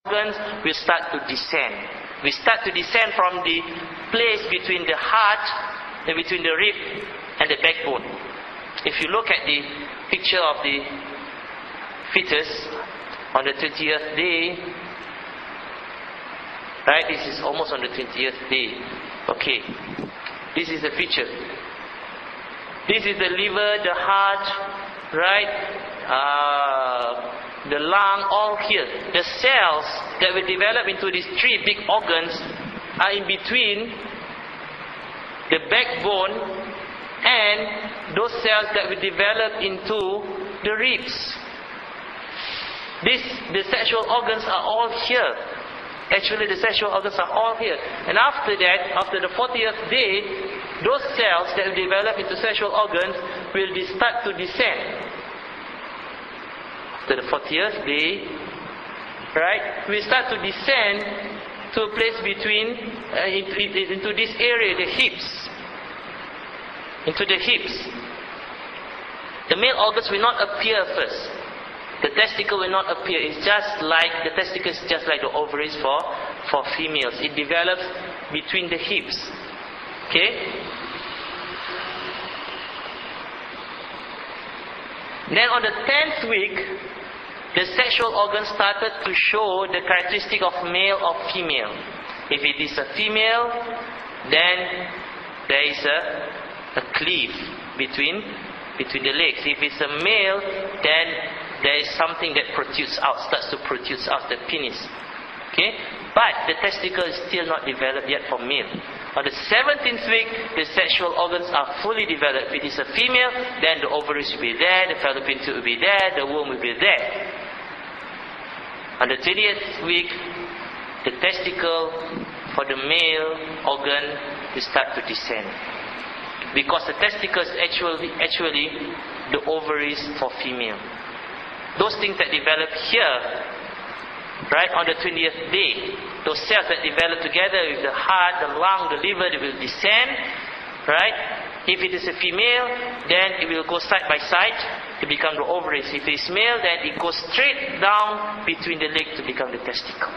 organs will start to descend. We start to descend from the place between the heart and between the rib and the backbone. If you look at the picture of the fetus on the 20th day, right, this is almost on the 20th day. Okay, this is the picture. This is the liver, the heart, right, the lung, all here. The cells that will develop into these three big organs are in between the backbone and those cells that will develop into the ribs. The sexual organs are all here. Actually, the sexual organs are all here. And after that, after the 40th day, those cells that will develop into sexual organs will start to descend. After the 40th day, right, we start to descend to a place between, into this area, the hips. Into the hips. The male organs will not appear first. The testicle will not appear. It's just like, the testicle is just like the ovaries for females. It develops between the hips. Okay? Then on the 10th week, the sexual organs started to show the characteristic of male or female. If it is a female, then there is a cleave between the legs. If it's a male, then there is something that starts to protrude out, the penis. Okay? But the testicle is still not developed yet for male. On the 17th week, the sexual organs are fully developed. If it is a female, then the ovaries will be there, the fallopian tube will be there, the womb will be there. On the 20th week, the testicle for the male organ will start to descend. Because the testicle is actually the ovaries for female. Those things that develop here, right, on the 20th day, those cells that develop together with the heart, the lung, the liver, they will descend, right? If it is a female, then it will go side by side to become the ovaries. If it is male, then it goes straight down between the legs to become the testicle.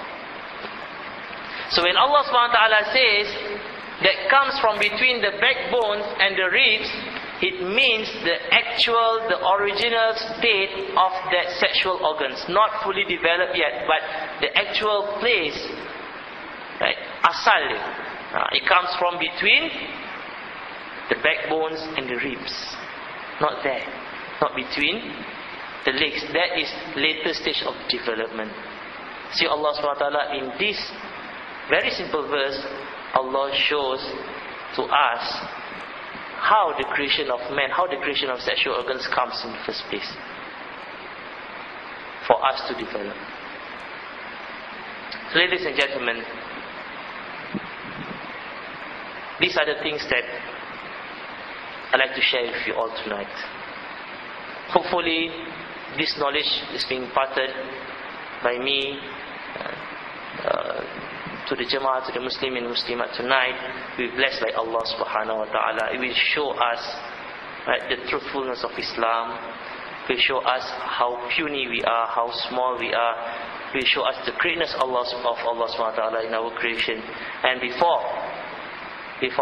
So when Allah subhanahu wa ta'ala says that comes from between the backbones and the ribs, it means the original state of that sexual organs, not fully developed yet, but the actual place, right? Asal. It comes from between the backbones and the ribs, not there, not between the legs. That is later stage of development. See, Allah subhanahu wa ta'ala in this very simple verse, Allah shows to us how the creation of man, how the creation of sexual organs comes in the first place, for us to develop. So, ladies and gentlemen, these are the things that I'd like to share with you all tonight. Hopefully, this knowledge is being imparted by me to the Jama'ah, to the Muslim and Muslimat tonight. We're blessed by Allah subhanahu wa ta'ala. It will show us, right, the truthfulness of Islam. It will show us how puny we are, how small we are. It will show us the greatness of Allah subhanahu wa ta'ala in our creation. And before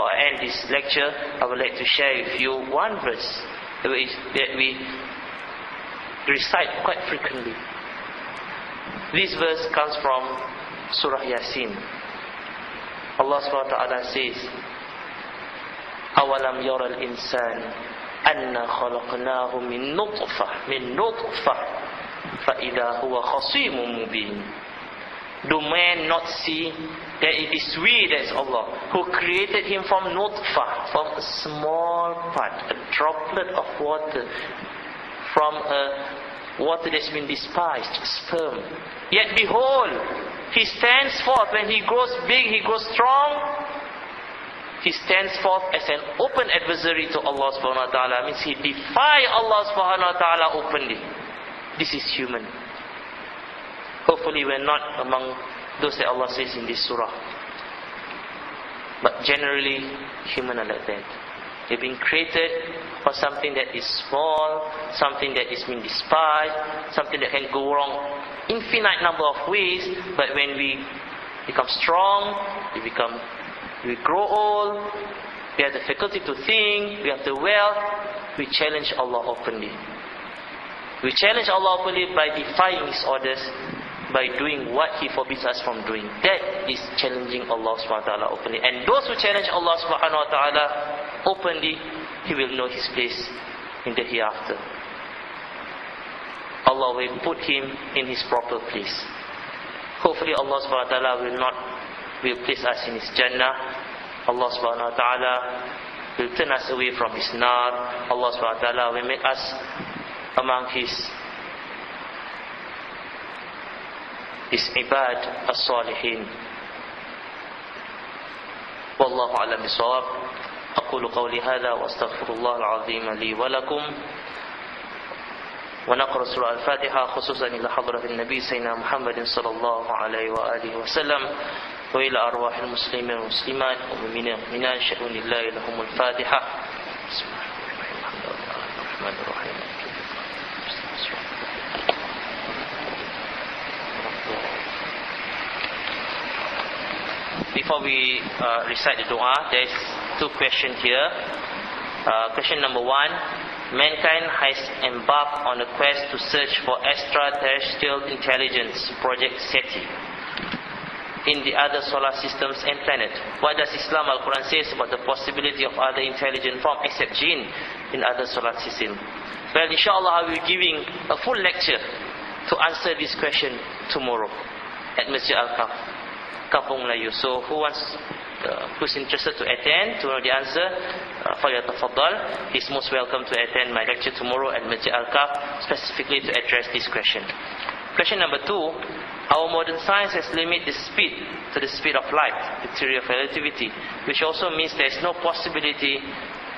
I end this lecture, I would like to share with you one verse that we recite quite frequently. This verse comes from Surah Yasin. Allah subhanahu wa ta'ala says, أَوَلَمْ يَرَ الْإِنسَانِ أَنَّا خَلَقْنَاهُ مِنْ نُطْفَةٍ فَإِذَا هُوَ خَصِيمٌ مُبِينٌ. Do man not see that it is we, that is Allah, who created him from nutfah, from a small part, a droplet of water, from a water that's been despised, sperm. Yet behold, he stands forth. When he grows big, he grows strong, he stands forth as an open adversary to Allah subhanahu wa ta'ala. Means he defies Allah subhanahu wa ta'ala openly. This is human. Hopefully we're not among those that Allah says in this surah. But generally, human are like that. You've been created for something that is small, something that is being despised, something that can go wrong infinite number of ways. But when we become strong, we grow old, we have the faculty to think, we have the wealth, we challenge Allah openly. We challenge Allah openly by defying His orders, by doing what He forbids us from doing. That is challenging Allah subhanahu wa ta'ala openly. And those who challenge Allah subhanahu wa ta'ala openly, he will know his place in the hereafter. Allah will put him in his proper place. Hopefully Allah subhanahu wa ta'ala will place us in his Jannah. Allah subhanahu wa ta'ala will turn us away from his nar. Allah subhanahu wa ta'ala will make us among his ibad as-salihin. Wallahu a'lam bis-shawab. أقول قولي هذا وأستغفر الله العظيم لي ولكم ونقرأ سورة الفاتحة خصوصا إلى حضرة النبي سيدنا محمد صلى الله عليه وآله وسلم وإلى أرواح المسلمين والمسلمات والمؤمنين والمؤمنات شهدوا لله لهم الفاتحة. بسم الله الرحمن الرحيم. Before we recite the dua, there is two questions here. Question number 1: mankind has embarked on a quest to search for extraterrestrial intelligence, Project SETI, in the other solar systems and planet. What does Islam Al-Quran says about the possibility of other intelligent form except jinn in other solar system? Well, inshallah, I will be giving a full lecture to answer this question tomorrow at Masjid Al-Kaf, Kampung Melayu. So who's interested to attend, to know the answer, falyatafaddal. He's most welcome to attend my lecture tomorrow at Masjid Al-Kaf, specifically to address this question. Question number 2: our modern science has limited the speed to the speed of light, the theory of relativity, which also means there is no possibility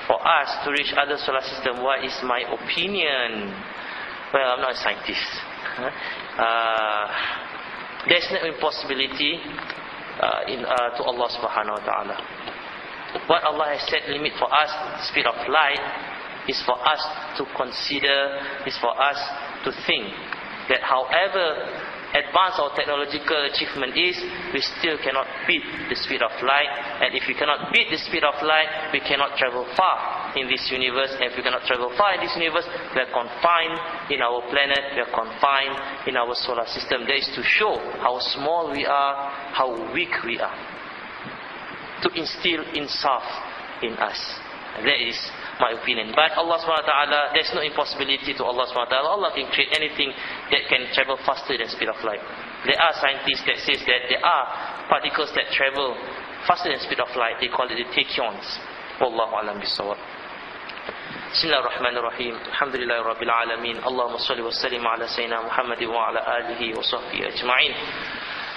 for us to reach other solar system. What is my opinion? Well, I'm not a scientist. There's no impossibility to Allah subhanahu wa ta'ala. What Allah has set limit for us, the speed of light, is for us to consider, is for us to think that however advanced our technological achievement is, we still cannot beat the speed of light. And if we cannot beat the speed of light, we cannot travel far in this universe. And if we cannot travel far in this universe, we are confined in our planet, we are confined in our solar system. That is to show how small we are, how weak we are, to instill insaf in us. And that is my opinion. But Allah subhanahu wa ta'ala, there's no impossibility to Allah subhanahu wa ta'ala. Allah can create anything that can travel faster than speed of light. There are scientists that says that there are particles that travel faster than speed of light. They call it the tachyons. Wallahu alam bisawab. Bismillahirrahmanirrahim. Alhamdulillahi rabbil alamin. Allahumma salli wa sallim ala sayyidina Muhammad wa ala alihi wa sahbihi ajma'in.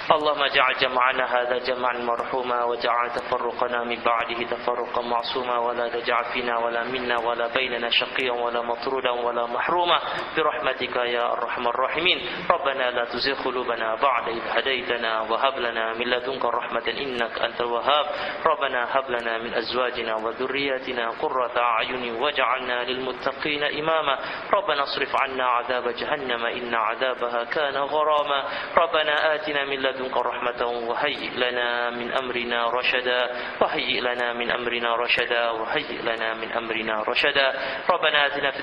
اللهم اجعل جمعنا هذا جمعا مرحوما وجعل تفرقنا من بعده تفرقا معصوما ولا تجعل فينا ولا منا ولا بيننا شقيا ولا مطرودا ولا محروما برحمتك يا ارحم الراحمين. ربنا لا تزغ قلوبنا بعد إذ هديتنا وهب لنا من لدنك رحمة إنك أنت الوهاب. ربنا هب لنا من أزواجنا وذرياتنا قرة أعين واجعلنا للمتقين إماما. ربنا اصرف عنا عذاب جهنم إن عذابها كان غراما. ربنا آتنا من لدنك رحمة وهيئ لنا من أمرنا رشدا وهيئ لنا من أمرنا رشدا وهيئ لنا من أمرنا رشدا. ربنا آتنا في